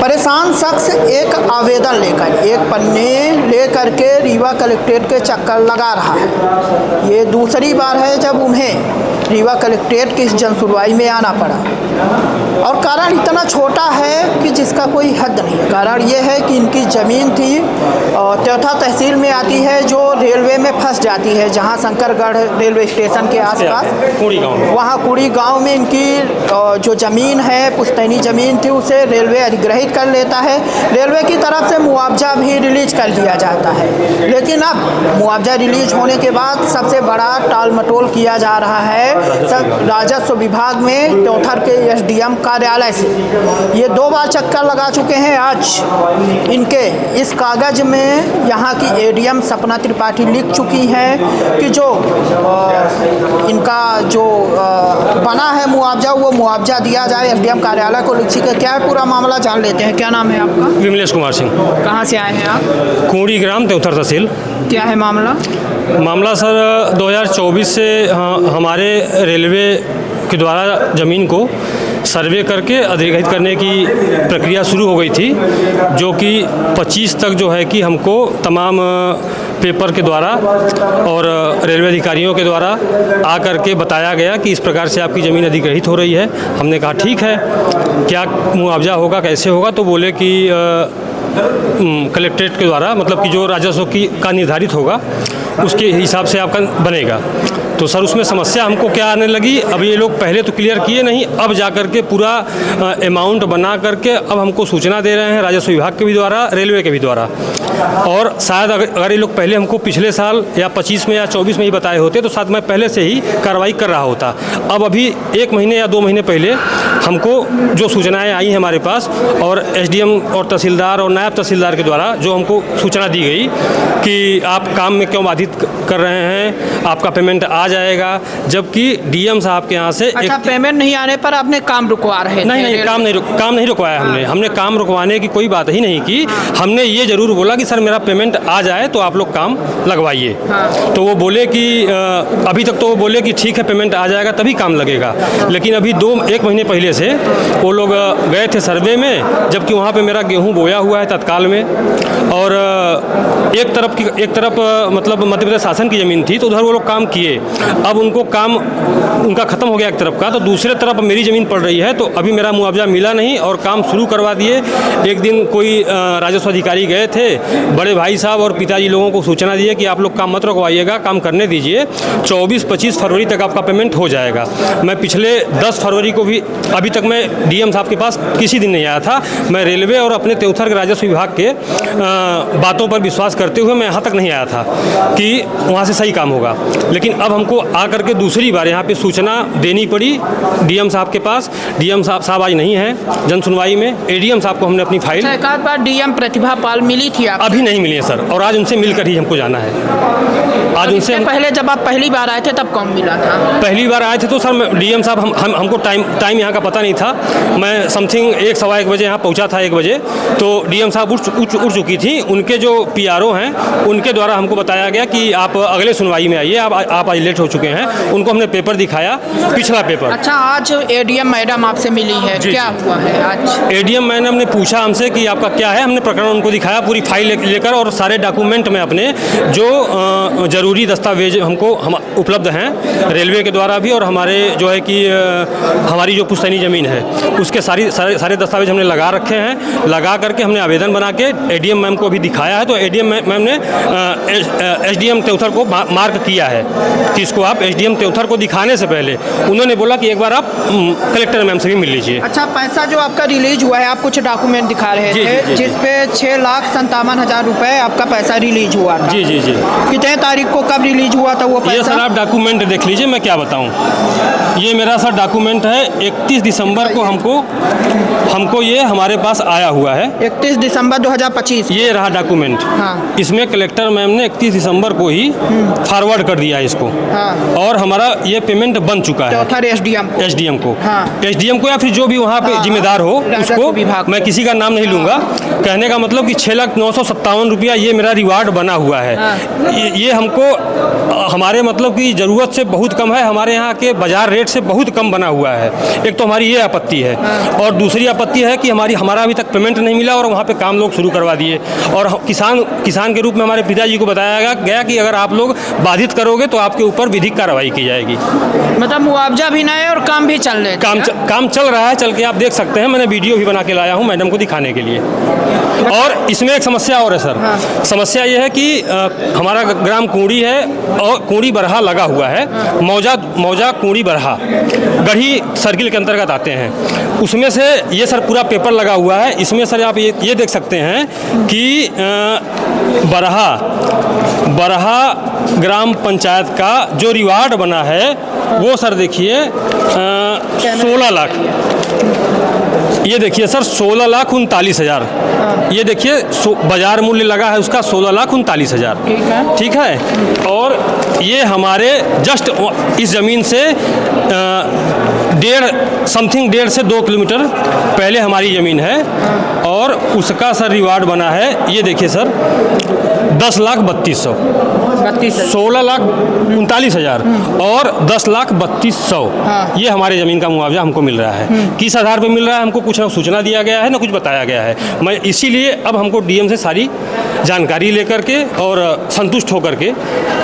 परेशान शख्स एक आवेदन लेकर एक पन्ने लेकर के रीवा कलेक्ट्रेट के चक्कर लगा रहा है। ये दूसरी बार है जब उन्हें रीवा कलेक्ट्रेट की इस जनसुनवाई में आना पड़ा और कारण इतना छोटा है कि जिसका कोई हद नहीं है। कारण ये है कि इनकी ज़मीन थी त्योथा तहसील में आती है जो रेलवे में फंस जाती है, जहाँ शंकरगढ़ रेलवे स्टेशन के आसपास वहाँ कुड़ी गांव में इनकी जो ज़मीन है पुश्तैनी ज़मीन थी उसे रेलवे अधिग्रहित कर लेता है। रेलवे की तरफ से मुआवजा भी रिलीज कर दिया जाता है, लेकिन अब मुआवजा रिलीज होने के बाद सबसे बड़ा टाल मटोल किया जा रहा है राजस्व विभाग में त्योथर के एसडीएम कार्यालय से। ये 2 बार चक्कर लगा चुके हैं। आज इनके इस कागज़ में यहाँ की एडीएम सपना त्रिपाठी लिख चुकी हैं कि जो इनका जो बना है मुआवजा वो मुआवजा दिया जाए। एसडीएम कार्यालय को लिख चुके। क्या है पूरा मामला जान लेते हैं। क्या नाम है आपका? विमलेश कुमार सिंह। कहाँ से आए हैं आप? कुड़ी ग्राम त्योथर तहसील। क्या है मामला? मामला सर 2024 से हमारे रेलवे के द्वारा ज़मीन को सर्वे करके अधिग्रहित करने की प्रक्रिया शुरू हो गई थी, जो कि 25 तक जो है कि हमको तमाम पेपर के द्वारा और रेलवे अधिकारियों के द्वारा आकर के बताया गया कि इस प्रकार से आपकी ज़मीन अधिग्रहित हो रही है। हमने कहा ठीक है, क्या मुआवजा होगा, कैसे होगा? तो बोले कि कलेक्ट्रेट के द्वारा मतलब कि जो राजस्व का निर्धारित होगा उसके हिसाब से आपका बनेगा। तो सर उसमें समस्या हमको क्या आने लगी, अब ये लोग पहले तो क्लियर किए नहीं, अब जा कर के पूरा अमाउंट बना करके अब हमको सूचना दे रहे हैं राजस्व विभाग के भी द्वारा, रेलवे के भी द्वारा। और शायद अगर ये लोग पहले हमको पिछले साल या 25 में या 24 में ही बताए होते तो शायद मैं पहले से ही कार्रवाई कर रहा होता। अब अभी 1 महीने या 2 महीने पहले हमको जो सूचनाएं आई हैं हमारे पास और एसडीएम और तहसीलदार और नायब तहसीलदार के द्वारा जो हमको सूचना दी गई कि आप काम में क्यों बाधित कर रहे हैं, आपका पेमेंट आ जाएगा, जबकि डीएम साहब के यहाँ से अच्छा, पेमेंट नहीं आने पर आपने काम रुकवा रहे? नहीं, काम नहीं रुकवाया हमने काम रुकवाने की कोई बात ही नहीं की। हमने ये जरूर बोला कि सर मेरा पेमेंट आ जाए तो आप लोग काम लगवाइए। तो वो बोले कि अभी तक तो वो बोले कि ठीक है पेमेंट आ जाएगा तभी काम लगेगा, लेकिन अभी 1 महीने पहले से वो लोग गए थे सर्वे में, जबकि वहाँ पे मेरा गेहूँ बोया हुआ है तत्काल में और एक तरफ मतलब मध्य प्रदेश शासन की ज़मीन थी तो उधर वो लोग काम किए। अब उनको काम उनका ख़त्म हो गया एक तरफ का, तो दूसरे तरफ मेरी ज़मीन पड़ रही है, तो अभी मेरा मुआवजा मिला नहीं और काम शुरू करवा दिए। एक दिन कोई राजस्व अधिकारी गए थे, बड़े भाई साहब और पिताजी लोगों को सूचना दिए कि आप लोग काम मत रुकवाइएगा, काम करने दीजिए, 24-25 फरवरी तक आपका पेमेंट हो जाएगा। मैं पिछले 10 फरवरी को भी अभी तक मैं डीएम साहब के पास किसी दिन नहीं आया था। मैं रेलवे और अपने त्योथर के राजस्व विभाग के बातों पर विश्वास करते हुए मैं यहाँ तक नहीं आया था कि वहाँ से सही काम होगा, लेकिन अब हमको आकर के दूसरी बार यहाँ पे सूचना देनी पड़ी डीएम साहब के पास। डीएम साहब आज नहीं है जन सुनवाई में। एडीएम साहब को हमने अपनी फाइल एक आध बार डीएम प्रतिभा पाल मिली थी आप? अभी नहीं मिली है सर, और आज उनसे मिलकर ही हमको जाना है। आज उनसे पहले जब आप पहली बार आए थे तब कौन मिला था? पहली बार आए थे तो सर डीएम साहब हमको टाइम यहाँ का पता नहीं था। मैं समथिंग 1-1:15 बजे यहाँ पहुँचा था 1 बजे, तो डीएम साहब उठ चुकी थी। उनके जो पीआरओ हैं उनके द्वारा हमको बताया गया कि आप अगले सुनवाई में आइए, आप आज लेट हो चुके हैं। उनको हमने पेपर दिखाया, पिछला पेपर। अच्छा, आज एडीएम मैडम आपसे मिली है, क्या हुआ है आज? एडीएम मैडम ने पूछा हमसे कि आपका क्या है, हमने प्रकरण उनको दिखाया पूरी फाइल लेकर और सारे डॉक्यूमेंट में अपने जो ज़रूरी दस्तावेज हमको उपलब्ध हैं रेलवे के द्वारा भी और हमारे जो है कि हमारी जो पुश्तैनी ज़मीन है उसके सारे दस्तावेज हमने लगा रखे हैं। लगा करके हमने आवेदन बना के एडीएम मैम को भी दिखाया है, तो एडीएम मैम ने एसडीएम त्योथर को मार्क किया है कि इसको आप एसडीएम त्योथर को दिखाने से पहले उन्होंने बोला कि एक बार आप कलेक्टर मैम से भी मिल लीजिए। अच्छा, पैसा जो आपका रिलीज हुआ है, आप कुछ डॉक्यूमेंट दिखा रहे थे जिसपे 6,57,000 रुपए आपका पैसा रिलीज हुआ था। जी। कितने तारीख को कब रिलीज हुआ था वो पैसा? ये सर आप डॉक्यूमेंट देख लीजिए, मैं क्या बताऊं। ये मेरा सर डॉक्यूमेंट है, 31 दिसंबर को हमको ये हमारे पास आया हुआ है। 31 दिसंबर 2025 ये रहा डॉक्यूमेंट। हाँ। इसमें कलेक्टर मैम ने 31 दिसंबर को ही फॉरवर्ड कर दिया इसको। हाँ। और हमारा ये पेमेंट बन चुका है एसडीएम को। हाँ। एसडीएम को या फिर जो भी वहाँ पे जिम्मेदार हो उसको, मैं किसी का नाम नहीं लूँगा। कहने का मतलब कि 6,09,000 ₹257 रुपया ये मेरा रिवार्ड बना हुआ है। ये हमको हमारे मतलब की ज़रूरत से बहुत कम है, हमारे यहाँ के बाज़ार रेट से बहुत कम बना हुआ है। एक तो हमारी ये आपत्ति है और दूसरी आपत्ति है कि हमारा अभी तक पेमेंट नहीं मिला और वहाँ पे काम लोग शुरू करवा दिए। और किसान के रूप में हमारे पिताजी को बताया गया कि अगर आप लोग बाधित करोगे तो आपके ऊपर विधिक कार्रवाई की जाएगी। मतलब मुआवजा भी नहीं है और काम भी चल रहे हैं। काम चल रहा है, चल के आप देख सकते हैं। मैंने वीडियो भी बना के लाया हूँ मैडम को दिखाने के लिए। और इसमें एक समस्या और है सर। समस्या ये है कि हमारा ग्राम कुंडी है और कुंडी बरहा लगा हुआ है। मौजा कुंडी बरहा गढ़ी सर्किल के अंतर्गत आते हैं। उसमें से ये सर पूरा पेपर लगा हुआ है। इसमें सर आप ये देख सकते हैं कि बरहा ग्राम पंचायत का जो रिवार्ड बना है वो सर देखिए 16 लाख। ये देखिए सर 16,39,000। ये देखिए बाजार मूल्य लगा है उसका 16,39,000। ठीक है। और ये हमारे जस्ट इस ज़मीन से 1.5 से 2 किलोमीटर पहले हमारी ज़मीन है और उसका सर रिवार्ड बना है। ये देखिए सर 10,32,000, 16,39,000 और 10,32,000। ये हमारे ज़मीन का मुआवजा हमको मिल रहा है। किस आधार पर मिल रहा है हमको कुछ ना सूचना दिया गया है ना कुछ बताया गया है। मैं इसीलिए अब हमको डीएम से सारी जानकारी लेकर के और संतुष्ट होकर के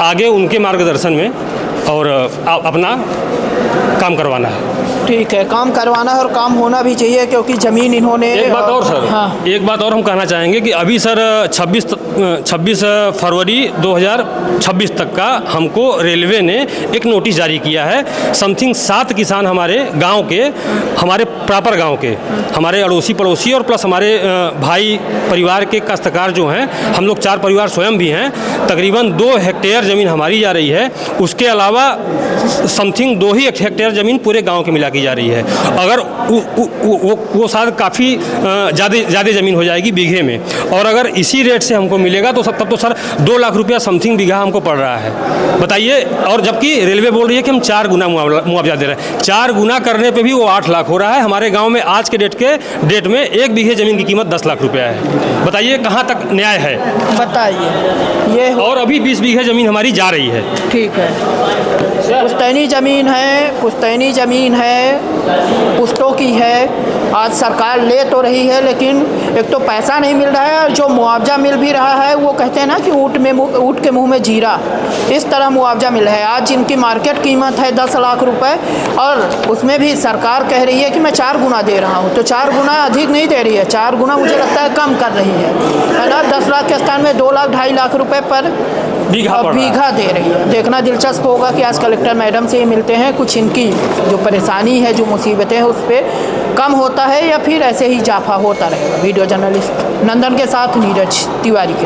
आगे उनके मार्गदर्शन में और अपना काम करवाना है। ठीक है, काम करवाना है और काम होना भी चाहिए क्योंकि ज़मीन इन्होंने। एक बात और सर। हाँ। एक बात और हम कहना चाहेंगे कि अभी सर 26 फरवरी 2026 तक का हमको रेलवे ने एक नोटिस जारी किया है। समथिंग 7 किसान हमारे गांव के, हमारे प्रॉपर गांव के, हमारे अड़ोसी पड़ोसी और प्लस हमारे भाई परिवार के काश्तकार जो हैं, हम लोग 4 परिवार स्वयं भी हैं। तकरीबन 2 हेक्टेयर ज़मीन हमारी जा रही है। उसके अलावा समथिंग 2 ही हेक्टेयर ज़मीन पूरे गाँव के मिला जा रही है। अगर वो शायद काफ़ी ज़्यादा ज़मीन हो जाएगी बीघे में। और अगर इसी रेट से हमको मिलेगा तो तब तो सर 2 लाख रुपया समथिंग बीघा हमको पड़ रहा है, बताइए। और जबकि रेलवे बोल रही है कि हम 4 गुना मुआवजा दे रहे हैं। 4 गुना करने पे भी वो 8 लाख हो रहा है। हमारे गांव में आज के डेट में 1 बीघे ज़मीन की कीमत 10 लाख रुपया है। बताइए कहाँ तक न्याय है, बताइए ये। और अभी 20 बीघे ज़मीन हमारी जा रही है। ठीक है, पुश्तैनी ज़मीन है, पुश्तों की है। आज सरकार ले तो रही है लेकिन एक तो पैसा नहीं मिल रहा है और जो मुआवजा मिल भी रहा है वो कहते हैं ना कि ऊँट के मुंह में जीरा, इस तरह मुआवजा मिल रहा है। आज जिनकी मार्केट कीमत है 10 लाख रुपए और उसमें भी सरकार कह रही है कि मैं 4 गुना दे रहा हूँ, तो 4 गुना अधिक नहीं दे रही है, 4 गुना मुझे लगता है कम कर रही है ना। 10 लाख के स्थान में 2 लाख 2.5 लाख रुपए पर बीघा दे रही है। देखना दिलचस्प होगा कि आज कलेक्टर मैडम से ये मिलते हैं, कुछ इनकी जो परेशानी है, जो मुसीबतें हैं, उस पर कम होता है या फिर ऐसे ही जाफा होता रहेगा। वीडियो जर्नलिस्ट नंदन के साथ नीरज तिवारी के।